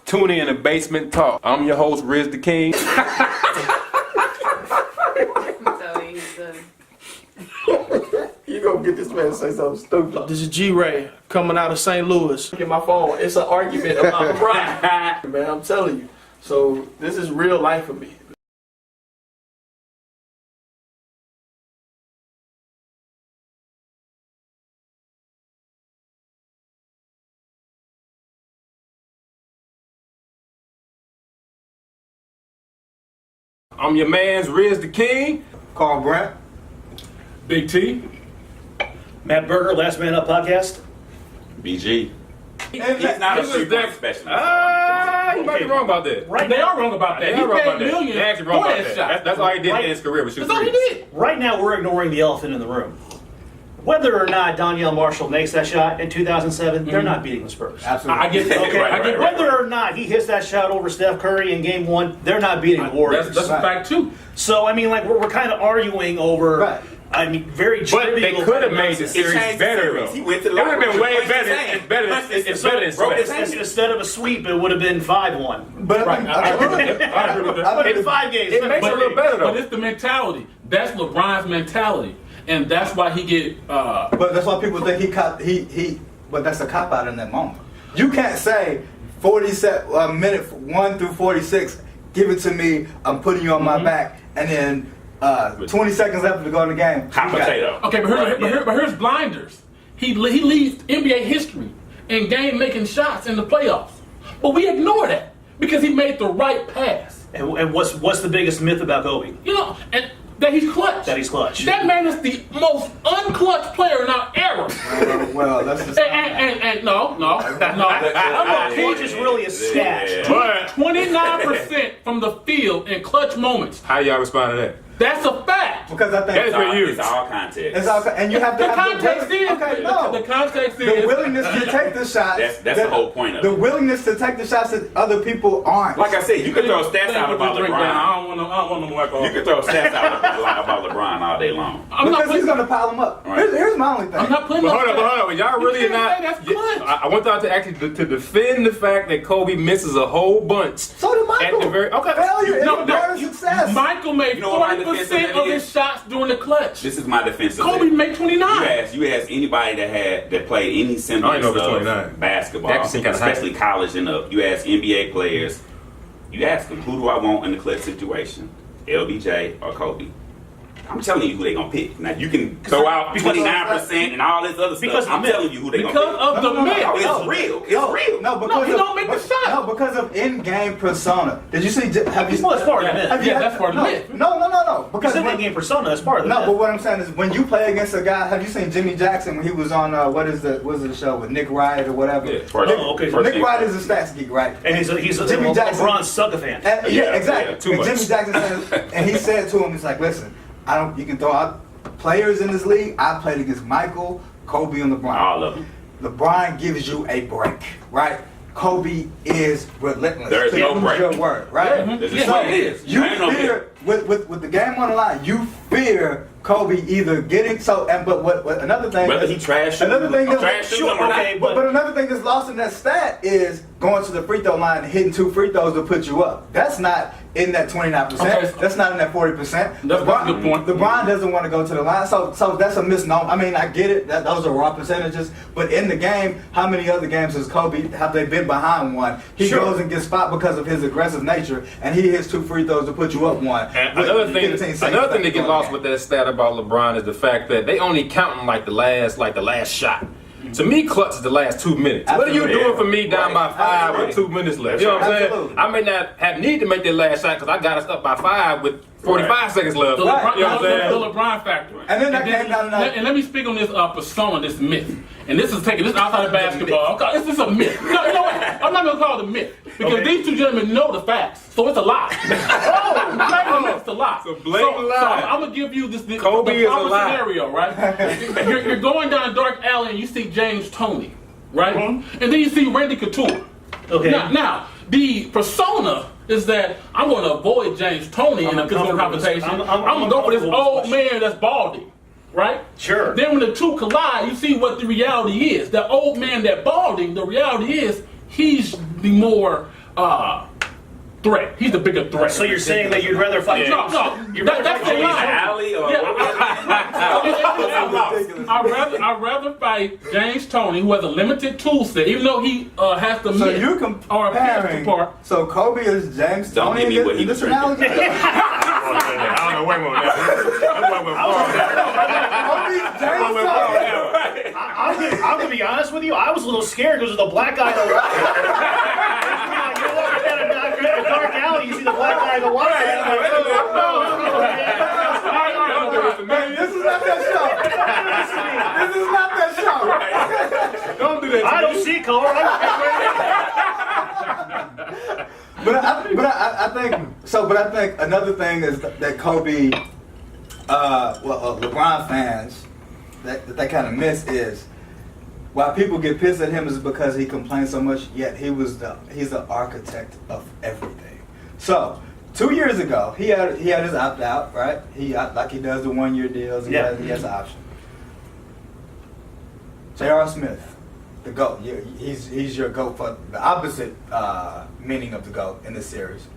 Tune in to Basement Talk. I'm your host, Riz the King. You gonna get this man to say something stupid. This is G-Ray coming out of St. Louis. Look at my phone. It's an argument about LeBron. Man, I'm telling you. So this is real life for me. I'm your man's Riz the King. Carl Brent. Big T. Matt Berger, Last Man Up podcast. BG. He's not a super specialist. You might be wrong about that. Right, they are wrong about that. They are wrong about that. millions They actually wrong for about that that. shot. That's all he did in his career was shoot That's all he threes. did. Right now, we're ignoring the elephant in the room. Whether or not Donyell Marshall makes that shot in 2007, they're not beating the Spurs. Absolutely. I get that. Okay, Right. whether or not he hits that shot over Steph Curry in Game 1, they're not beating the Warriors. That's a fact too. So, I mean, like, we're kind of arguing over, Right. I mean, very But trivial. they could have made the nonsense. series changed the better, series. though. He went to the It would have locker been room, way punched his better. hand. It's better. Punched his It's hand. better than Broke his sweat. hand. Instead of a sweep, it would have been 5-1. But Right. I agree with that. But in 5 games. It makes it a little better, though. But it's the mentality. That's LeBron's mentality, and that's why he get. But that's why people think but that's a cop out in that moment. You can't say minute 1 through 46, give it to me, I'm putting you on my back, and then 20 seconds after to go in the game. Hot you got it. potato. Okay, but here's blinders. He leads NBA history in game making shots in the playoffs, but we ignore that because he made the right pass. And what's the biggest myth about Kobe? You know, and that he's clutch. That he's clutch. That man is the most unclutch player in our era. Well, that's just And no. Clutch is really a stat. Yeah. But 29% from the field in clutch moments. how y'all respond to that? That's a fact. because I think That is for you. It's all context. it's all, and you have to The have context is. okay, no. The context The is. willingness to take the shots. That's the whole point of the it. willingness to take the shots that other people aren't. Like I said, you can throw stats out about Drink down. LeBron. I don't want no more alcohol. You can throw stats out about LeBron all day long. I'm not because he's putting. going to pile them up. Right. Here's my only thing. I'm not putting. But no hold stats. on. Y'all You really can't not. say that's clutch. I want y'all to actually to defend the fact that Kobe misses a whole bunch. So did Michael. At the very okay. Failure is No, a part of success. Michael made You know what my 40% defense of is? his shots during the clutch. This is my defense of Kobe it. made 29. You ask anybody that played any I semblance ain't know if it's of 29. basketball, That can seem kinda high. especially college and up. You ask NBA players, you ask them, who do I want in the clutch situation? LBJ or Kobe? I'm telling you who they gonna pick. Now you can throw out 29% and all this other Because stuff. I'm of the telling you who they Because gonna of the myth. pick. It's real. It's real. No, because he of, don't make the shot. No, because of in-game persona. Did you see? Have you? Well, it's part of the myth. have you Yeah, had- that's part of the no, myth. No. Because Because when, game persona is part of no, that. but what I'm saying is when you play against a guy, have you seen Jimmy Jackson when he was on what is the show with Nick Wright or whatever? Yeah, Nick, first- okay. first Nick team. Wright is a stats geek, right? And he's a Jimmy Jackson. LeBron sucker-fan. And, Yeah, exactly. yeah, too and much. Jimmy Jackson said, and he said to him, he's like, listen, you can throw out players in this league. I played against Michael, Kobe, and LeBron. All of them. LeBron gives you a break, right? Kobe is relentless. There is to no use break. your word, right? This is what it is. You Ain't no fear with the game on the line. You fear Kobe either getting but what another thing. Whether is- he trash another thing is trash shooting or not. okay, but another thing that's lost in that stat is going to the free throw line and hitting 2 free throws to put you up. That's not in that 29%. Okay. That's not in that 40%. That's a good point. LeBron doesn't want to go to the line, so that's a misnomer. I mean, I get it. Those are raw percentages, but in the game, how many other games has Kobe have they been behind one? He Sure. goes and gets spot because of his aggressive nature, and he hits 2 free throws to put you up one. And With another 15 thing seconds that get left lost in with that stat about LeBron is the fact that they only counting like the last shot. To me, clutch is the last 2 minutes. What are you Absolutely. doing for me down by 5 Absolutely. with 2 minutes left? You know what I'm saying? Absolutely. I may not have need to make that last shot because I got us up by 5 with 45 seconds left. The You know LeBron, what I'm saying? the LeBron factor. And then that came down to that. And let me speak on this persona, this myth. And this is outside of basketball. Okay, this is a myth. No, you know what? I'm not gonna call it a myth because Okay. these two gentlemen know the facts, so it's a lie. It's a lie. So blatant lie. So I'm gonna give you this Kobe the is a proper lie. scenario, right? you're going down a dark alley and you see James Toney, right? And then you see Randy Couture. Okay. Now, the persona is that I'm going to avoid James Toney in a physical uncomfortable. confrontation. I'm I'm going to go for this uncomfortable old with man that's balding, right? Sure. Then when the two collide, you see what the reality is. The old man that balding, the reality is he's the more threat. He's the bigger threat. So you're saying that you'd rather fight? No, that's the lie. Alley or I'd rather fight James Toney, who has a limited tool set, even though he has to So miss you're or appears to comparing. part. So Kobe is James Don't Tony give me what he in was this drinking. analogy? I don't know. Wait a minute. Kobe's James Tony. I'm gonna be honest with you. I was a little scared because of the black guy in the water. You're looking at a dark alley. You see the black guy in the water. Man, this is not that show. This is not that show. Don't do that. I don't see color. But I think another thing is that Kobe, LeBron fans, that they kind of miss is why people get pissed at him is because he complains so much. Yet he's the architect of everything. So 2 years ago, he had his opt out, right? He does the 1 year deals. He has an option. J.R. Smith, the GOAT. He's your GOAT for the opposite meaning of the GOAT in this series,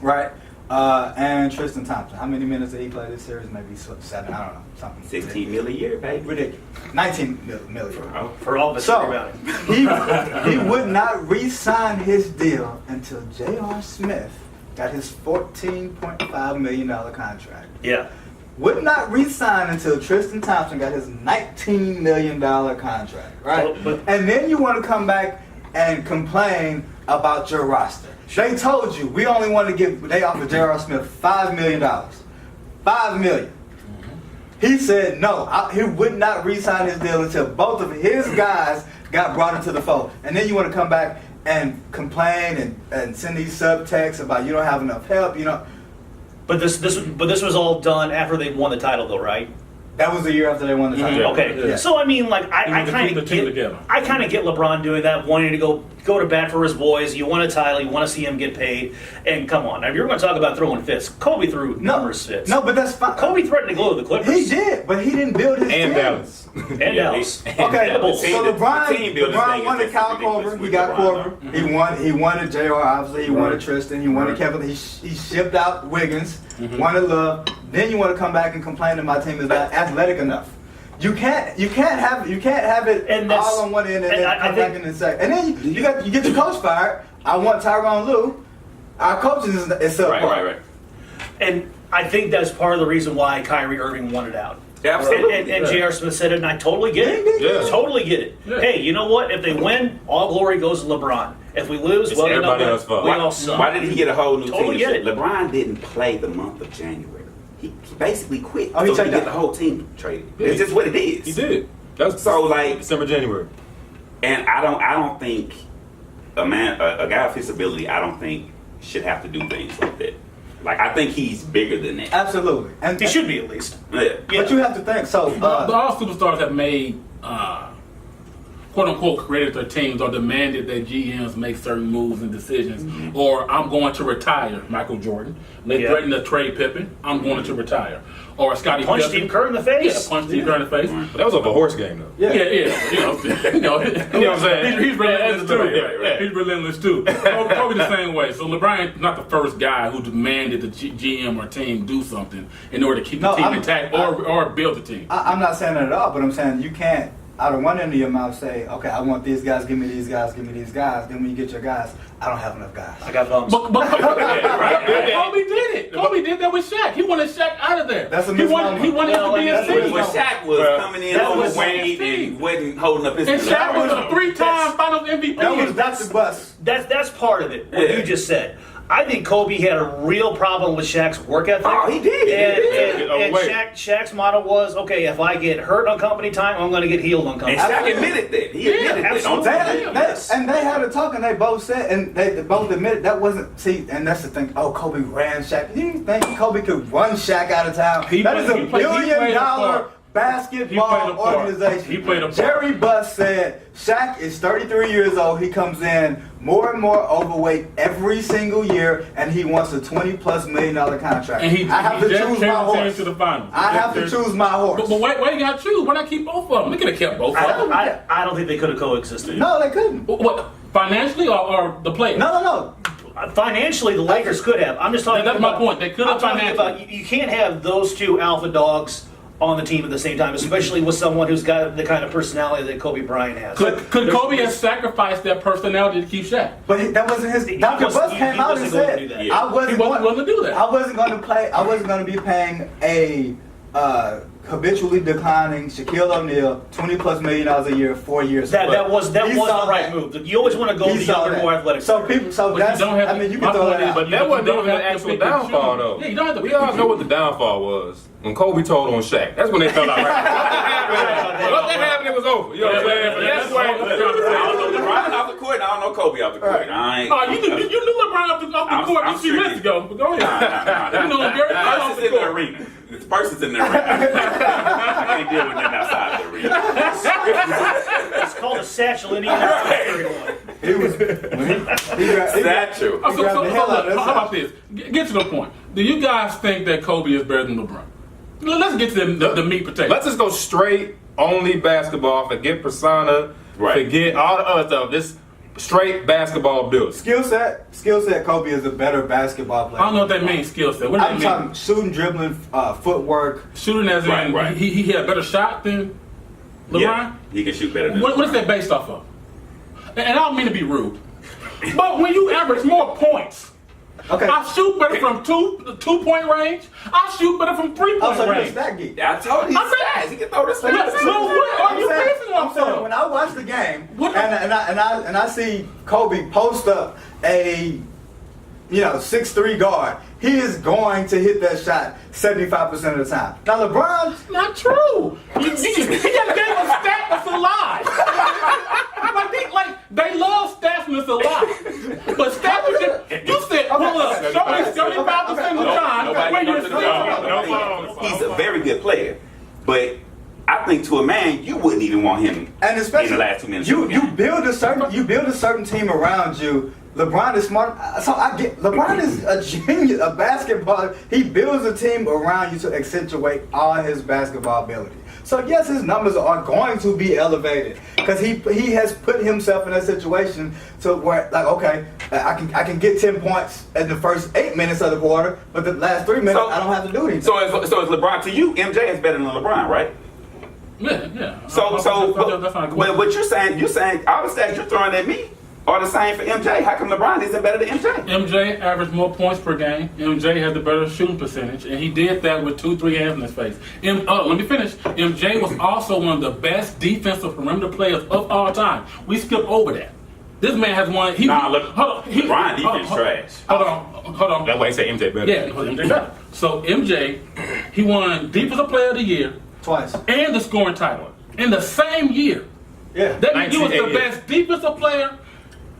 right? And Tristan Thompson. How many minutes did he play this series? Maybe 7. I don't know. Something. 16 million a year, baby. Ridiculous. 19 million. For all of us, So about it. he would not re-sign his deal until J.R. Smith got his $14.5 million contract. Yeah. Would not re-sign until Tristan Thompson got his $19 million contract, right? And then you want to come back and complain about your roster. They told you they offered J.R. Smith $5 million. $5 million. He said no. He would not re-sign his deal until both of his guys got brought into the fold. And then you want to come back and complain and send these subtexts about you don't have enough help, But this was all done after they won the title, though, right? That was the year after they won the title. Okay. Yeah. So I mean, like I kind of get LeBron doing that, wanting to go to bat for his boys. You want a title, you want to see him get paid, and come on. Now, if you're going to talk about throwing fits, Kobe threw numerous fits. No, but that's fine. Kobe threatened to go to the Clippers. He did, but he didn't build his And team. Dallas. And Dallas. Okay, And the Bulls. so The team building LeBron thing won is the Cal ridiculous Corver. He with got LeBron, Corver. He wanted J.R. obviously. He wanted Tristan. He wanted Kevin. He shipped out Wiggins. Wanted Love. Then you want to come back and complain that my team is not athletic enough. You can't have it And that's- all on one end and and then I come think- back in and say. And then you get your coach fired. I want Tyronn Lue. Our coaches is subpar. Right. And I think that's part of the reason why Kyrie Irving wanted out. Absolutely. And J.R. Smith said it, and I totally get it. Yeah. Totally get it. Yeah. Hey, you know what? If they win, all glory goes to LeBron. If we lose, It's well, you know everybody what? else's fault. We all suck. Why did he get a whole new Totally team? get it. LeBron didn't play the month of January. He basically quit. Oh, he so he checked get out. the whole team traded. Yeah. It's just what it is. He did. That's So, like- December, January. And I don't think a guy of his ability, I don't think should have to do things like that. Like, I think he's bigger than that. Absolutely. And He should be at least. Yeah. But you have to think. So But all superstars have made, quote unquote, created their teams or demanded that GMs make certain moves and decisions. Or I'm going to retire, Michael Jordan. They Yeah. threatened to trade Pippen. I'm going to retire. Or Scottie Punch Pippen. Steve Kerr in the face. Yeah, punch Steve Kerr in the face. But that was over a horse game, though. yeah. You know what I'm saying? He's relentless too. Right. He's relentless too. Kobe the same way. So LeBron's not the first guy who demanded the GM or team do something in order to keep the No, team I'm- intact or build the team. I'm not saying that at all, but I'm saying you can't, out of one end of your mouth, say, okay, I want these guys, give me these guys, give me these guys. Then when you get your guys, I don't have enough guys. I got thumbs. But Kobe did it. Kobe did that with Shaq. He wanted Shaq out of there. That's a he wanted to be misnomer. his team. When Shaq was coming in that was overweight and wasn't holding up his And Shaq was a 3-time Finals MVP. That was Dr. Bus. That's part of it. What Yeah. you just said. I think Kobe had a real problem with Shaq's work ethic. Oh, he did. And Shaq's motto was, okay, if I get hurt on company time, I'm going to get healed on company And time. Shaq admitted that. He admitted that. absolutely. And they had a talk, and they both said, and they both admitted that wasn't. See, and that's the thing. Oh, Kobe ran Shaq. You didn't think Kobe could run Shaq out of town? That is a $1 billion basketball organization. He played a part. Jerry Buss said Shaq is 33 years old. He comes in more and more overweight every single year, and he wants a $20+ million contract. And I have to choose my horse. to the finals. I have to choose my horse. But why you got to choose? Why not keep both of them? They could have kept both of them. I don't think they could have coexisted. No, they couldn't. What? Financially or the players? No. Financially, the Lakers could have. I'm just talking That's about. my point. They could have I'm talking financially. about you can't have those two alpha dogs on the team at the same time, especially with someone who's got the kind of personality that Kobe Bryant has. Could Kobe have sacrificed that personality to keep Shaq? But that wasn't his. Dr. Buss came out and said, do that. He wasn't going to do that. I wasn't going to play. I wasn't going to be paying a habitually declining Shaquille O'Neal $20+ million a year, 4 years. That was the He saw right that. move. You always want to go He the saw younger, that. more athletic. So people, so But that's. you don't have I mean, you my can throw point that is, out. But that wasn't don't even an have to actual pick and downfall, choose. though. Yeah, you don't have to We pick all and know what choose. the downfall was. When Kobe told on Shaq. That's when they fell out. Right? Once that happened, it was over. You know what I'm saying? But that's why. I don't know LeBron off the court. I don't know Kobe off the court. I ain't. Oh, you knew LeBron off the court I'm a few sure minutes ago. But go ahead. Nah. You know him very well off Person's the in the court. arena. The person's in the arena. I can't deal with nothing outside the arena. It's called a satchel in He was. That's true. Oh, grabbed the hell out of that how about this? Get to the point. Do you guys think that Kobe is better than LeBron? Let's get to the meat potatoes. Let's just go straight only basketball. Forget persona. Right. Forget all the other stuff. This straight basketball build. Skill set. Kobe is a better basketball player. I don't know what that means, skill set. What does I'm that mean? talking shooting, dribbling, footwork. Shooting as in Right. he had a better shot than LeBron? Yeah, he can shoot better than What is LeBron. that based off of? And I don't mean to be rude, but when you average more points, Okay. I shoot better from two-point range. I shoot better from three-point So you're a range. stat geek. I told you I'm saying- he's fast. He can throw this thing. No, what are you basing I'm off saying of? when I watch the game What- and I see Kobe post up a 6'3" guard, he is going to hit that shot 75% of the time. Now LeBron, Not true. He just gave a stat that's a lie. They love stats and it's a lie. But stats you said, well, look, show me 75% of the time when you're He's a very good player, but I think to a man, you wouldn't even want him and especially in the last 2 minutes. you of the game. you build a certain team around you. LeBron is smart, so I get LeBron is a genius, a basketball. He builds a team around you to accentuate all his basketball ability. So yes, his numbers are going to be elevated because he has put himself in a situation to where I can get 10 points in the first 8 minutes of the quarter, but the last 3 minutes I don't have to do anything. So is LeBron to you? MJ is better than LeBron, right? Yeah. But what you're saying all the stats you're throwing at me are the same for MJ. How come LeBron isn't better than MJ? MJ averaged more points per game. MJ had the better shooting percentage, and he did that with 2-3 hands in his face. Let me finish. MJ was also one of the best defensive perimeter players of all time. We skipped over that. This man has won. LeBron defense trash. Hold on. That way, say MJ better. Yeah, MJ better. So MJ, he won Defensive Player of the Year Twice. and the scoring title in the same year. Yeah. That means he was the 1988. best defensive player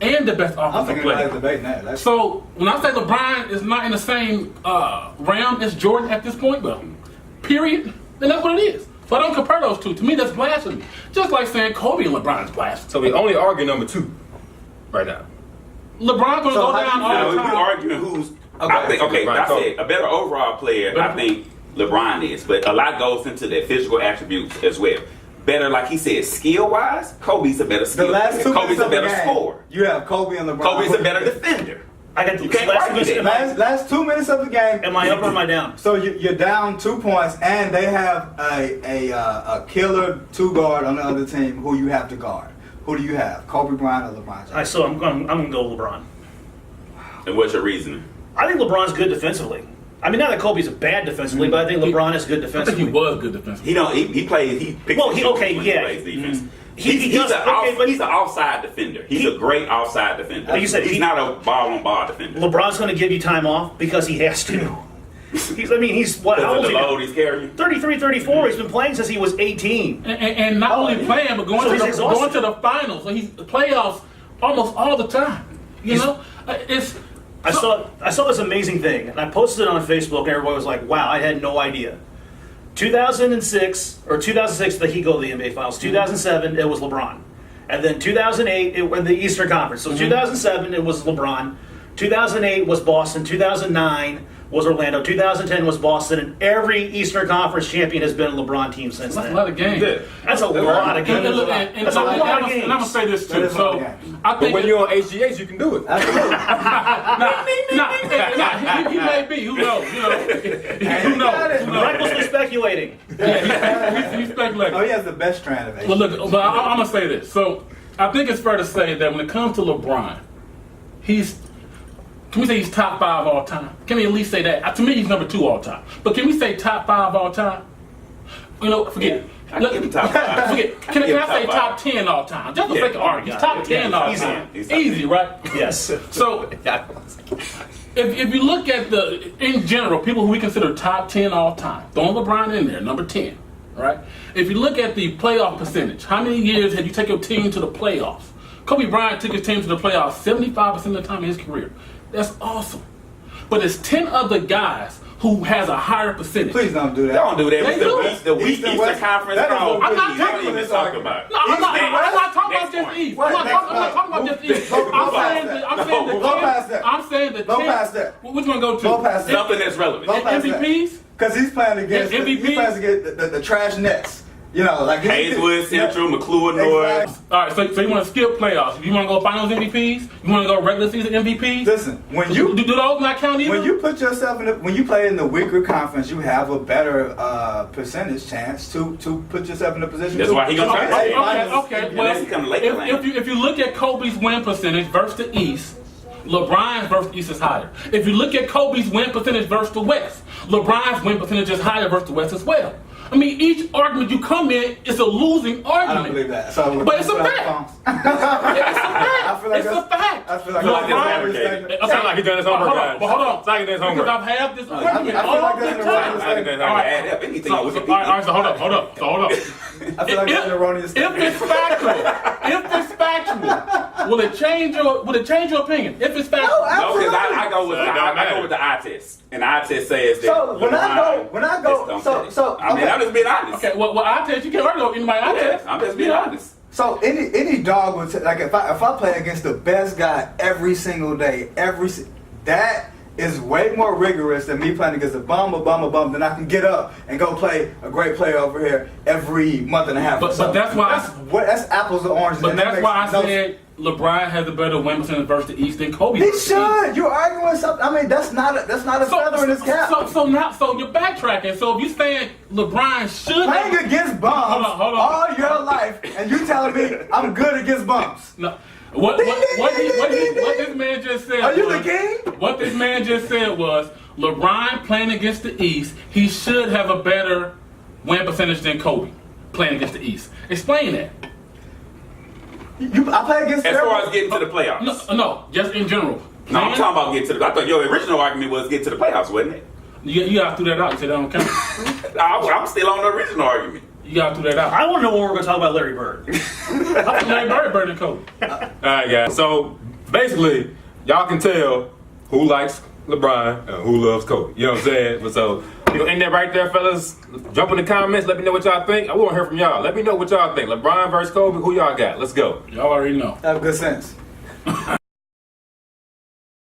and the best I'm offensive thinking player. about debating that. That's- So when I say LeBron is not in the same realm as Jordan at this point, well, period, then that's what it is. So I don't compare those two. To me, that's blasphemy. Just like saying Kobe and LeBron is blasphemy. So we only argue number 2 right now. LeBron gonna go how do down you all Now, the we time. arguing who's. I think I said a better overall player. I think LeBron is, but a lot goes into their physical attributes as well. Better, like he said, skill wise, Kobe's a better The skill. last 2 Kobe's minutes a of the better game, scorer. you have Kobe and LeBron. Kobe's a better defender. I got You can't argue that. Last 2 minutes of the game. Am I up or am I down? So you're down 2 points, and they have a killer 2 guard on the other team who you have to guard. Who do you have? Kobe Bryant or LeBron James? So I'm gonna go LeBron. And what's your reasoning? I think LeBron's good defensively. I mean, not that Kobe's bad defensively, but I think LeBron is good I think defensively. he was good defensively. He don't. He plays. He picks. Well, and he- shoots okay, when yeah. He plays defense. He He's does- okay, but- he's an offside defender. He's a great offside defender. Like you said, he's not a ball-on-ball defender. LeBron's going to give you time off because he has to. He's what? How Because of old the is he? load he's carrying. 33, 34. He's been playing since he was 18. And not only playing, but So going he's to exhausted. the finals. So he's playoffs almost all the time. You know, it's. I saw this amazing thing, and I posted it on Facebook, and everybody was like, "Wow, I had no idea." 2006 or 2006, he go to the NBA Finals. 2007, it was LeBron, and then 2008, it went the Eastern Conference. So 2007, it was LeBron. 2008 was Boston. 2009 was Orlando. 2010 was Boston, and every Eastern Conference champion has been a LeBron team since That's then. a lot of games. That's a lot of games. And That's a lot of games. I'm gonna say this too. That is a lot So of games. I But think when you're on HGH, you can do it. he may be. Who knows? You know, who knows? Who knows? Recklessly speculating. He's speculating. Oh, he has the best strand of age. But look, but I'm gonna say this. So I think it's fair to say that when it comes to LeBron, can we say he's top 5 all time? Can we at least say that? To me, he's number 2 all time. But can we say top 5 all time? You know, forget it. I can give him top 5. Forget. Can I say top 10 all time? Just for Yeah. sake of argument. He's top 10 all Easy. time. He's top Easy, 10. right? Yes. So if you look at in general, people who we consider top 10 all time, throwing LeBron in there, number 10, right? If you look at the playoff percentage, how many years have you taken your team to the playoffs? Kobe Bryant took his team to the playoffs 75% of the time in his career. That's awesome. But there's 10 other guys who has a higher percentage. Please don't do that. Don't do that. They do. The weak Eastern Eastern West- Conference. that is Bro, a I'm not please, don't taking even this talk argument. about it. No, I'm not talking about Next just point. East. Wait, I'm not next talking about point. just East. Go past that. I'm saying the Go past that. I'm saying the Go 10. past that. Which one go to? Go past that. Something that's relevant. Go past that. MVPs? Because he's playing against MVP? he's playing against the trash Nets. You know, like Hazelwood, Central, McClure, North. Exactly. All right, so you want to skip playoffs? You want to go finals MVPs? You want to go regular season MVPs? Listen, when you do those not count either? when you put yourself when you play in the weaker conference, you have a better percentage chance to put yourself in a position. That's to why he gonna try to play say it. finals. Okay. Unless Well, he come late if you look at Kobe's win percentage versus the East, LeBron's versus the East is higher. If you look at Kobe's win percentage versus the West, LeBron's win percentage is higher versus the West as well. I mean, each argument you come in is a losing argument. I don't believe that. So, But it's a fact. I feel like It's a that's- fact. I feel like LeBron- that's Okay, Sound like he done his homework, guys. But hold on. Sound like he done his Because homework. I've had this I argument feel all like the that's an time. erroneous I think that's statement. how you add up anything on All Wikipedia. right, so hold up. I feel like that's an erroneous If statement. it's factual, will it change your opinion? If it's factual, No, because I go with the eye test, and the eye test says that. So when I go, Don't so say it. so I mean, okay. I'm just being honest. okay. Well, I tell you can't argue with anybody. I Yeah, tell I'm just being honest. So any dog would like if I play against the best guy every single day, that is way more rigorous than me playing against a bum. Then I can get up and go play a great player over here every month and a half. But or so. that's why that's apples to oranges. But and that that's makes why I no- said LeBron has a better win percentage versus the East than Kobe. He versus the East. should. You're arguing something. I mean, that's not a feather in his cap. So you're backtracking. So if you're saying LeBron should Playing against bums Hold on. all your life, and you telling me I'm good against bums. No. What this man just said Are you was, the king? What this man just said was LeBron playing against the East, he should have a better win percentage than Kobe playing against the East. Explain that. I play against As far everybody. as getting to the playoffs. No, just in general. No, I'm talking about getting to the. I thought your original argument was get to the playoffs, wasn't it? You got to throw that out. You said that don't count. I'm still on the original argument. You got to throw that out. I want to know when we're going to talk about Larry Bird. Larry Bird better than Kobe. All right, guys. So basically, y'all can tell who likes LeBron and who loves Kobe. You know what I'm saying? But so, ain't that right there, fellas? Jump in the comments. Let me know what y'all think. I want to hear from y'all. Let me know what y'all think. LeBron versus Kobe. Who y'all got? Let's go. Y'all already know. Have good sense.